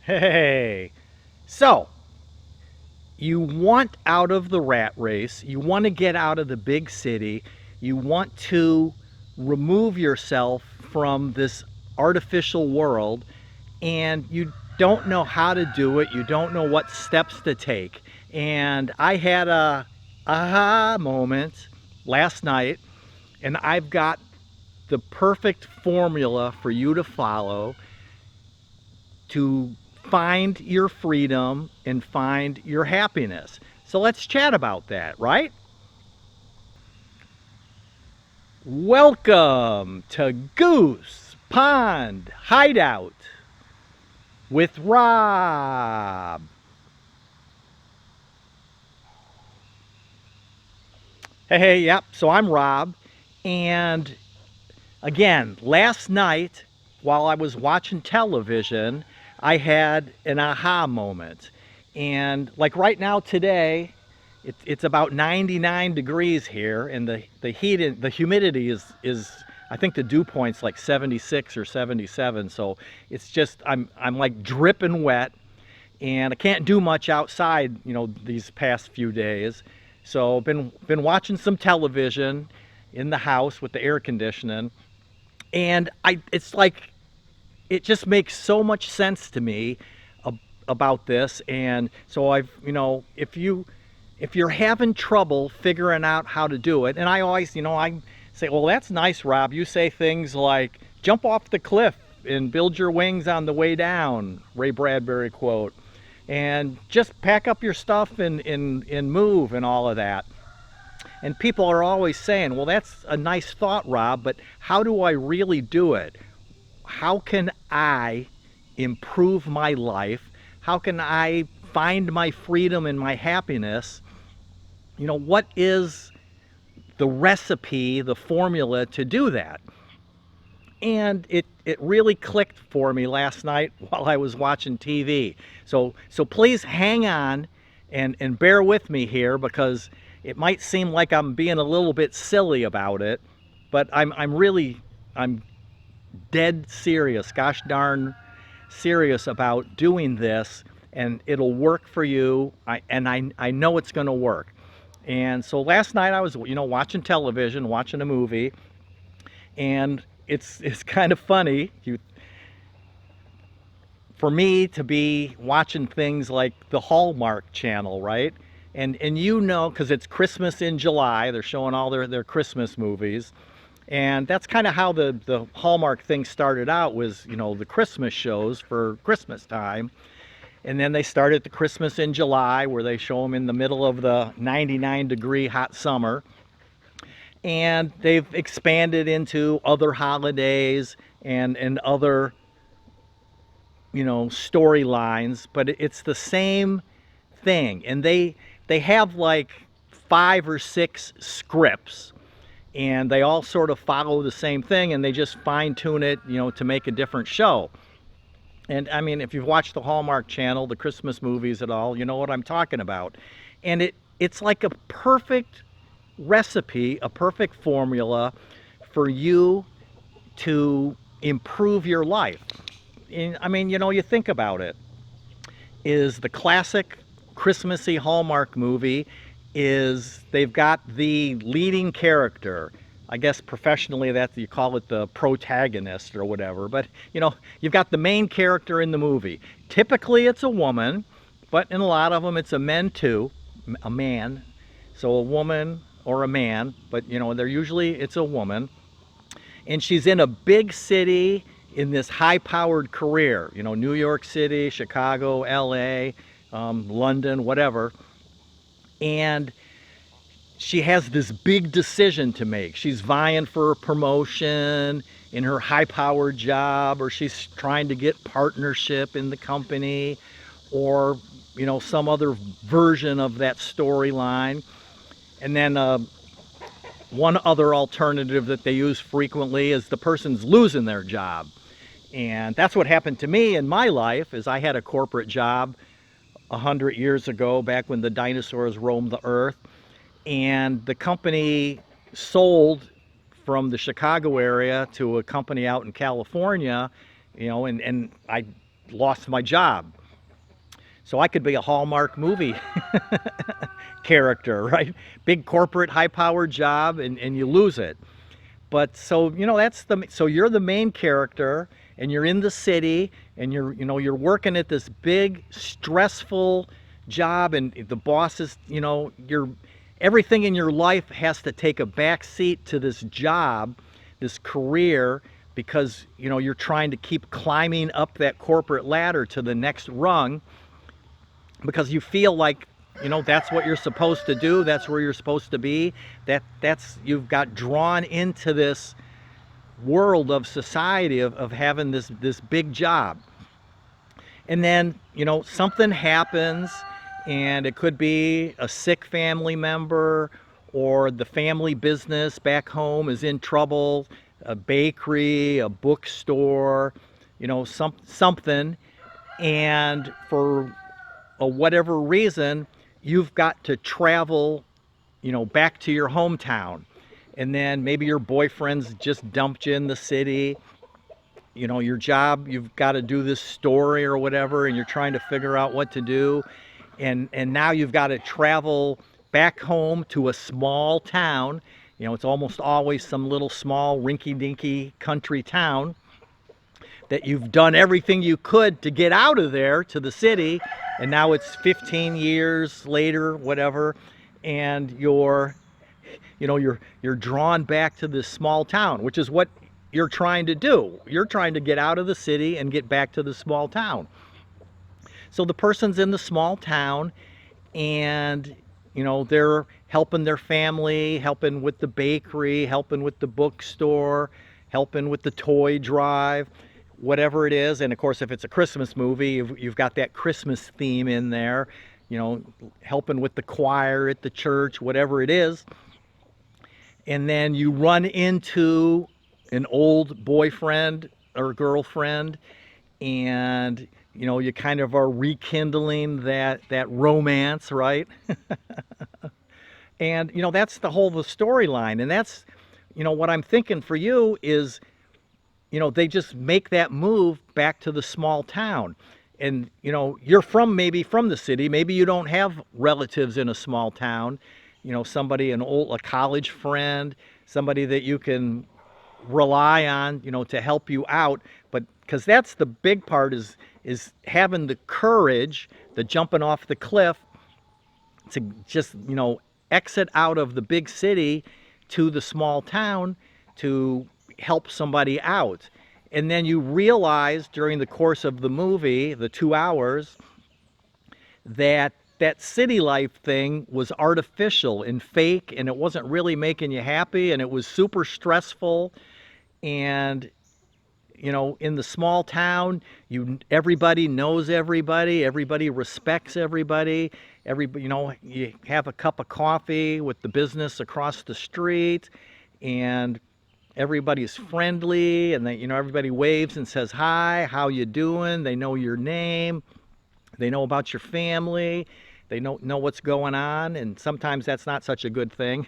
Hey, so you want out of the rat race, you want to get out of the big city, you want to remove yourself from this artificial world, and you don't know how to do it, you don't know what steps to take. And I had a aha moment last night, and I've got the perfect formula for you to follow to find your freedom and find your happiness. So let's chat about that, right? Welcome to Goose Pond Hideout with Rob. Hey, yep, so I'm Rob. And again, last night while I was watching television, I had an aha moment. And like right now today, it's about 99 degrees here, and the heat and the humidity is I think the dew point's like 76 or 77. So it's just I'm like dripping wet, and I can't do much outside, these past few days. So been watching some television in the house with the air conditioning, and it's like it just makes so much sense to me about this. And so if you're having trouble figuring out how to do it, and I always, I say, well, that's nice, Rob. You say things like jump off the cliff and build your wings on the way down, Ray Bradbury quote, and just pack up your stuff and move and all of that. And people are always saying, well, that's a nice thought, Rob, but how do I really do it? How can I improve my life? How can I find my freedom and my happiness? What is the recipe, the formula to do that? And it really clicked for me last night while I was watching TV. So please hang on and bear with me here, because it might seem like I'm being a little bit silly about it, but I'm dead serious, gosh darn serious about doing this, and it'll work for you. I know it's going to work. And so last night I was, watching television, watching a movie, and it's kind of funny for me to be watching things like the Hallmark channel, right? And because it's Christmas in July, they're showing all their Christmas movies. And that's kind of how the Hallmark thing started out, was, the Christmas shows for Christmas time. And then they started the Christmas in July, where they show them in the middle of the 99-degree hot summer. And they've expanded into other holidays and other, storylines, but it's the same thing. And they have like 5 or 6 scripts, and they all sort of follow the same thing, and they just fine tune it, to make a different show. And I mean, if you've watched the Hallmark Channel, the Christmas movies at all, you know what I'm talking about. And it's like a perfect recipe, a perfect formula for you to improve your life. And, I mean, you think about it, is the classic Christmassy Hallmark movie is they've got the leading character. I guess professionally that you call it the protagonist or whatever, but you've got the main character in the movie. Typically it's a woman, but in a lot of them it's a man. So a woman or a man, but they're usually, it's a woman. And she's in a big city in this high-powered career, New York City, Chicago, LA, London, whatever. And she has this big decision to make. She's vying for a promotion in her high-powered job, or she's trying to get partnership in the company, or some other version of that storyline. And then one other alternative that they use frequently is the person's losing their job. And that's what happened to me in my life. Is I had a corporate job 100 years ago, back when the dinosaurs roamed the earth, and the company sold from the Chicago area to a company out in California, and I lost my job. So I could be a Hallmark movie character, right? Big corporate, high-powered job, and you lose it. But so, so you're the main character, and you're in the city, and you're working at this big, stressful job, and the boss is, everything in your life has to take a back seat to this job, this career, because, you're trying to keep climbing up that corporate ladder to the next rung, because you feel like, that's what you're supposed to do, that's where you're supposed to be, that's you've got drawn into this world of society of having this big job. And then, something happens, and it could be a sick family member, or the family business back home is in trouble, a bakery, a bookstore, something. And for whatever reason, you've got to travel, back to your hometown. And then maybe your boyfriend's just dumped you in the city. Your job, you've got to do this story or whatever, and you're trying to figure out what to do. And now you've got to travel back home to a small town. It's almost always some little small rinky-dinky country town that you've done everything you could to get out of there to the city, and now it's 15 years later, whatever, and you're drawn back to this small town, which is what you're trying to do. You're trying to get out of the city and get back to the small town. So the person's in the small town, and they're helping their family, helping with the bakery, helping with the bookstore, helping with the toy drive, whatever it is. And of course, if it's a Christmas movie, you've got that Christmas theme in there, helping with the choir at the church, whatever it is. And then you run into an old boyfriend or girlfriend, and you kind of are rekindling that romance, right? And that's the storyline. And that's what I'm thinking for you is, they just make that move back to the small town. And you're maybe from the city, maybe you don't have relatives in a small town, somebody, a college friend, somebody that you can rely on, to help you out. But because that's the big part, is having the courage, the jumping off the cliff, to just exit out of the big city to the small town to help somebody out. And then you realize during the course of the movie, the 2 hours, that city life thing was artificial and fake, and it wasn't really making you happy, and it was super stressful. And in the small town, everybody knows everybody, everybody respects everybody, you have a cup of coffee with the business across the street, and everybody's friendly, and everybody waves and says hi, how you doing? They know your name, they know about your family, they know what's going on. And sometimes that's not such a good thing.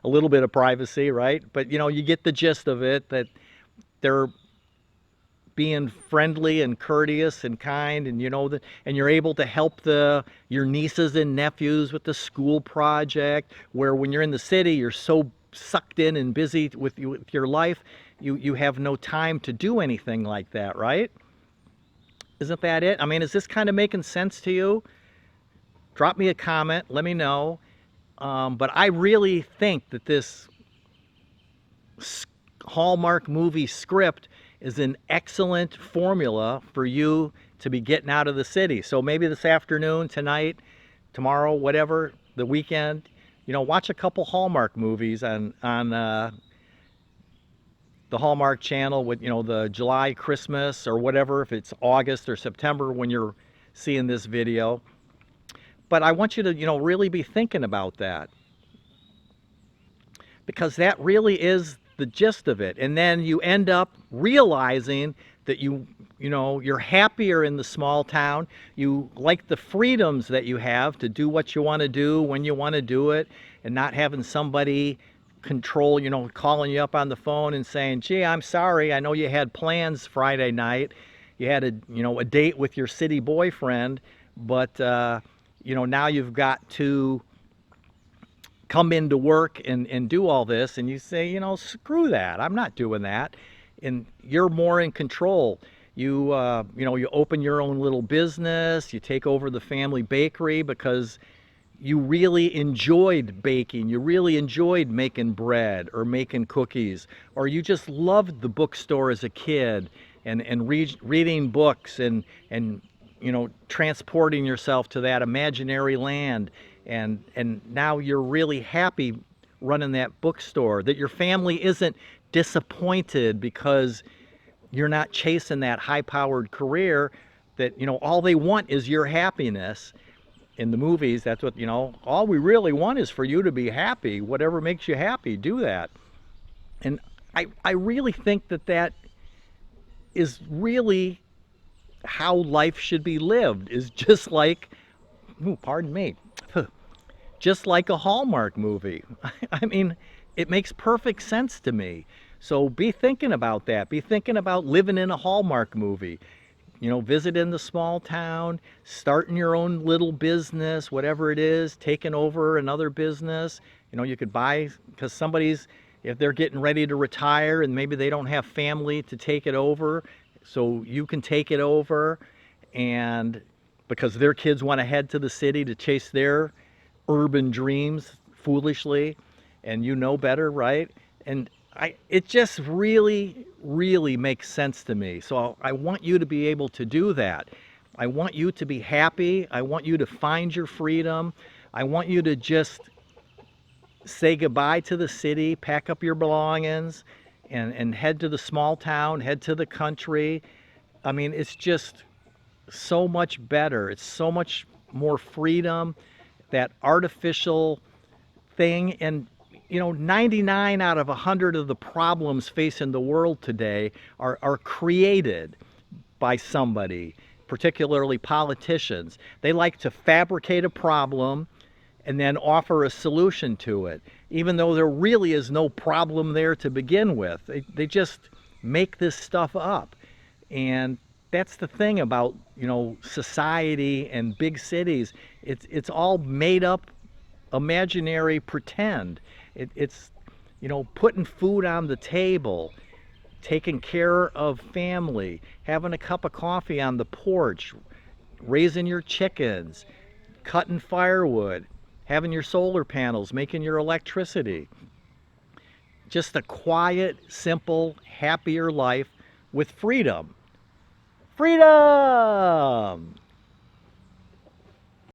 A little bit of privacy, right? But you get the gist of it, that they're being friendly and courteous and kind, and and you're able to help your nieces and nephews with the school project, where when you're in the city, you're so sucked in and busy with your life, you have no time to do anything like that, right? Isn't that it? I mean, is this kind of making sense to you? Drop me a comment, let me know. But I really think that this Hallmark movie script is an excellent formula for you to be getting out of the city. So maybe this afternoon, tonight, tomorrow, whatever, the weekend, watch a couple Hallmark movies on the Hallmark channel with, the July Christmas or whatever, if it's August or September when you're seeing this video. But I want you to, really be thinking about that, because that really is the gist of it. And then you end up realizing that you're happier in the small town. You like the freedoms that you have to do what you want to do when you want to do it, and not having somebody control, calling you up on the phone and saying, gee, I'm sorry, I know you had plans Friday night, you had a, a date with your city boyfriend, but now you've got to come into work and do all this, and you say, screw that, I'm not doing that. And you're more in control. You open your own little business, you take over the family bakery because you really enjoyed baking, you really enjoyed making bread or making cookies, or you just loved the bookstore as a kid and reading books and transporting yourself to that imaginary land, and now you're really happy running that bookstore, that your family isn't disappointed because you're not chasing that high-powered career, that all they want is your happiness. In the movies, that's what, all we really want is for you to be happy. Whatever makes you happy, do that. And I really think that that is really how life should be lived, is just like, ooh, pardon me, just like a Hallmark movie. I mean, it makes perfect sense to me. So be thinking about that. Be thinking about living in a Hallmark movie. Visiting the small town, starting your own little business, whatever it is, taking over another business. You could buy, because if they're getting ready to retire and maybe they don't have family to take it over, so you can take it over, and because their kids want to head to the city to chase their urban dreams foolishly, and you know better, right? And it just really, really makes sense to me. So I want you to be able to do that. I want you to be happy. I want you to find your freedom. I want you to just say goodbye to the city, pack up your belongings, and head to the small town, head to the country. I mean, it's just so much better. It's so much more freedom, that artificial thing. And 99 out of 100 of the problems facing the world today are created by somebody, particularly politicians. They like to fabricate a problem and then offer a solution to it, even though there really is no problem there to begin with. They just make this stuff up. And that's the thing about, society and big cities. It's all made up, imaginary pretend. It's putting food on the table, taking care of family, having a cup of coffee on the porch, raising your chickens, cutting firewood, having your solar panels, making your electricity. Just a quiet, simple, happier life with freedom. Freedom!